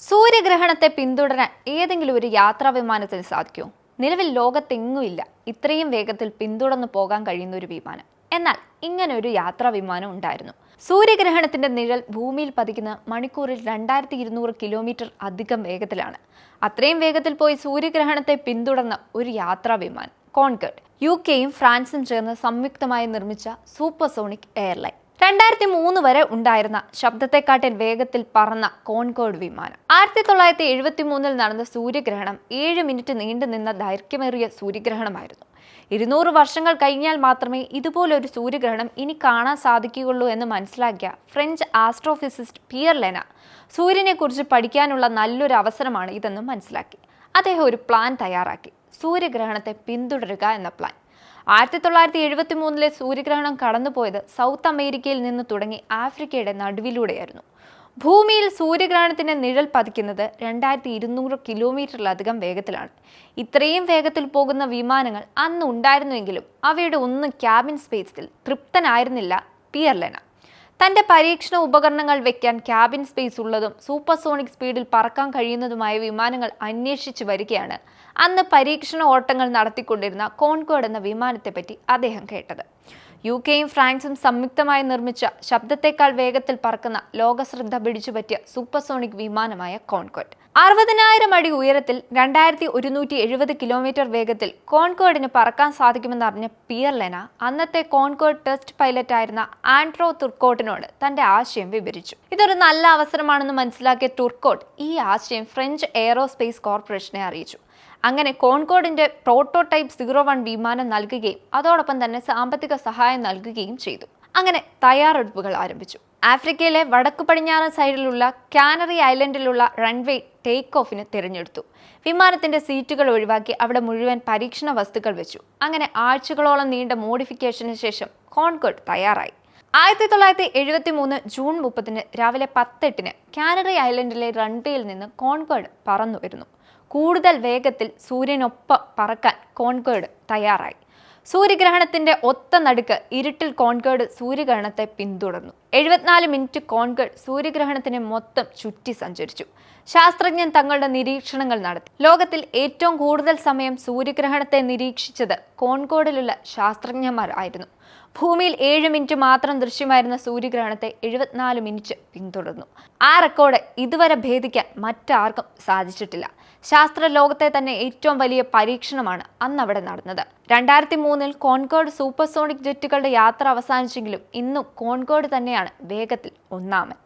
സൂര്യഗ്രഹണത്തെ പിന്തുടരാൻ ഏതെങ്കിലും ഒരു യാത്രാ വിമാനത്തിന് സാധിക്കുമോ? നിലവിൽ ലോകത്തെങ്ങുമില്ല ഇത്രയും വേഗത്തിൽ പിന്തുടർന്നു പോകാൻ കഴിയുന്ന ഒരു വിമാനം. എന്നാൽ ഇങ്ങനെ ഒരു യാത്രാ വിമാനം ഉണ്ടായിരുന്നു. സൂര്യഗ്രഹണത്തിന്റെ നിഴൽ ഭൂമിയിൽ പതിക്കുന്ന മണിക്കൂറിൽ 2200 കിലോമീറ്റർ അധികം വേഗത്തിലാണ്. അത്രയും വേഗത്തിൽ പോയി സൂര്യഗ്രഹണത്തെ പിന്തുടർന്ന ഒരു യാത്രാ വിമാനം കോൺകോർഡ്. UK-യും ഫ്രാൻസും ചേർന്ന് സംയുക്തമായി നിർമ്മിച്ച സൂപ്പർസോണിക് എയർലൈൻ. 2003 വരെ ഉണ്ടായിരുന്ന ശബ്ദത്തെക്കാട്ടിൽ വേഗത്തിൽ പറന്ന കോൺകോർഡ് വിമാനം. 1973 നടന്ന സൂര്യഗ്രഹണം 7 മിനിറ്റ് നീണ്ടുനിന്ന ദൈർഘ്യമേറിയ സൂര്യഗ്രഹണമായിരുന്നു. 200 വർഷങ്ങൾ കഴിഞ്ഞാൽ മാത്രമേ ഇതുപോലൊരു സൂര്യഗ്രഹണം ഇനി കാണാൻ സാധിക്കുകയുള്ളൂ എന്ന് മനസ്സിലാക്കിയ ഫ്രഞ്ച് ആസ്ട്രോഫിസിസ്റ്റ് പിയർ ലെന സൂര്യനെക്കുറിച്ച് പഠിക്കാനുള്ള നല്ലൊരു അവസരമാണ് ഇതെന്ന് മനസ്സിലാക്കി. അദ്ദേഹം ഒരു പ്ലാൻ തയ്യാറാക്കി. സൂര്യഗ്രഹണത്തെ പിന്തുടരുക എന്ന പ്ലാൻ. 1973 സൂര്യഗ്രഹണം കടന്നുപോയത് സൗത്ത് അമേരിക്കയിൽ നിന്ന് തുടങ്ങി ആഫ്രിക്കയുടെ നടുവിലൂടെയായിരുന്നു. ഭൂമിയിൽ സൂര്യഗ്രഹണത്തിന്റെ നിഴൽ പതിക്കുന്നത് 2200 കിലോമീറ്ററിലധികം വേഗത്തിലാണ്. ഇത്രയും വേഗത്തിൽ പോകുന്ന വിമാനങ്ങൾ അന്ന് ഉണ്ടായിരുന്നുവെങ്കിലും അവയുടെ ഒന്നും ക്യാബിൻ സ്പേസിൽ തൃപ്തനായിരുന്നില്ല പിയർ ലെന. തന്റെ പരീക്ഷണ ഉപകരണങ്ങൾ വെക്കാൻ ക്യാബിൻ സ്പേസ് ഉള്ളതും സൂപ്പർസോണിക് സ്പീഡിൽ പറക്കാൻ കഴിയുന്നതുമായ വിമാനങ്ങൾ അന്വേഷിച്ചു വരികയാണ് അന്ന് പരീക്ഷണ ഓട്ടങ്ങൾ നടത്തിക്കൊണ്ടിരുന്ന കോൺകോർഡ് എന്ന വിമാനത്തെപ്പറ്റി അദ്ദേഹം കേട്ടത്. UK-യും ഫ്രാൻസും സംയുക്തമായി നിർമ്മിച്ച ശബ്ദത്തെക്കാൾ വേഗത്തിൽ പറക്കുന്ന ലോകശ്രദ്ധ പിടിച്ചുപറ്റിയ സൂപ്പർസോണിക് വിമാനമായ കോൺകോർഡ്. 60,000 അടി ഉയരത്തിൽ 2170 കിലോമീറ്റർ വേഗത്തിൽ കോൺകോർഡിന് പറക്കാൻ സാധിക്കുമെന്നറിഞ്ഞ പിയർ ലെന അന്നത്തെ കോൺകോർഡ് ടെസ്റ്റ് പൈലറ്റായിരുന്ന ആൻഡ്രോ തുർക്കോട്ടിനോട് തന്റെ ആശയം വിവരിച്ചു. ഇതൊരു നല്ല അവസരമാണെന്ന് മനസ്സിലാക്കിയ തുർക്കോട്ട് ഈ ആശയം ഫ്രഞ്ച് എയറോസ്പേസ് കോർപ്പറേഷനെ അറിയിച്ചു. അങ്ങനെ കോൺകോർഡിന്റെ പ്രോട്ടോടൈപ്പ് 01 വിമാനം നൽകുകയും അതോടൊപ്പം തന്നെ സാമ്പത്തിക സഹായം നൽകുകയും ചെയ്തു. അങ്ങനെ തയ്യാറെടുപ്പുകൾ ആരംഭിച്ചു. ആഫ്രിക്കയിലെ വടക്കു പടിഞ്ഞാറൻ സൈഡിലുള്ള കാനറി ഐലൻഡിലുള്ള റൺവേ ടേക്ക് ഓഫിന് തിരഞ്ഞെടുത്തു. വിമാനത്തിന്റെ സീറ്റുകൾ ഒഴിവാക്കി അവിടെ മുഴുവൻ പരീക്ഷണ വസ്തുക്കൾ വെച്ചു. അങ്ങനെ ആഴ്ചകളോളം നീണ്ട മോഡിഫിക്കേഷന് ശേഷം കോൺകോർഡ് തയ്യാറായി. 1973 ജൂൺ 30 രാവിലെ 10:08 കാനറി ഐലൻഡിലെ റൺവേയിൽ നിന്ന് കോൺകോർഡ് പറന്നു വരുന്നു. കൂടുതൽ വേഗത്തിൽ സൂര്യനൊപ്പം പറക്കാൻ കോൺകോർഡ് തയ്യാറായി. സൂര്യഗ്രഹണത്തിന്റെ ഒത്ത നടുക്ക് ഇരുട്ടിൽ കോൺകോർഡ് സൂര്യഗ്രഹണത്തെ പിന്തുടർന്നു. 74 മിനിറ്റ് കോൺകോർഡ് സൂര്യഗ്രഹണത്തിനെ മൊത്തം ചുറ്റി സഞ്ചരിച്ചു. ശാസ്ത്രജ്ഞർ തങ്ങളുടെ നിരീക്ഷണങ്ങൾ നടത്തി. ലോകത്തിൽ ഏറ്റവും കൂടുതൽ സമയം സൂര്യഗ്രഹണത്തെ നിരീക്ഷിച്ചത് കോൺകോർഡിലുള്ള ശാസ്ത്രജ്ഞന്മാർ ആയിരുന്നു. ഭൂമിയിൽ 7 മിനിറ്റ് മാത്രം ദൃശ്യമായിരുന്ന സൂര്യഗ്രഹണത്തെ 74 മിനിറ്റ് പിന്തുടർന്നു. ആ റെക്കോർഡ് ഇതുവരെ ഭേദിക്കാൻ മറ്റാർക്കും സാധിച്ചിട്ടില്ല. ശാസ്ത്ര ലോകത്തെ തന്നെ ഏറ്റവും വലിയ പരീക്ഷണമാണ് അന്ന് അവിടെ നടന്നത്. 2003 കോൺകോർഡ് സൂപ്പർസോണിക് ജെറ്റുകളുടെ യാത്ര അവസാനിച്ചെങ്കിലും ഇന്നും കോൺകോർഡ് തന്നെയാണ് വേഗത്തിൽ ഒന്നാമൻ.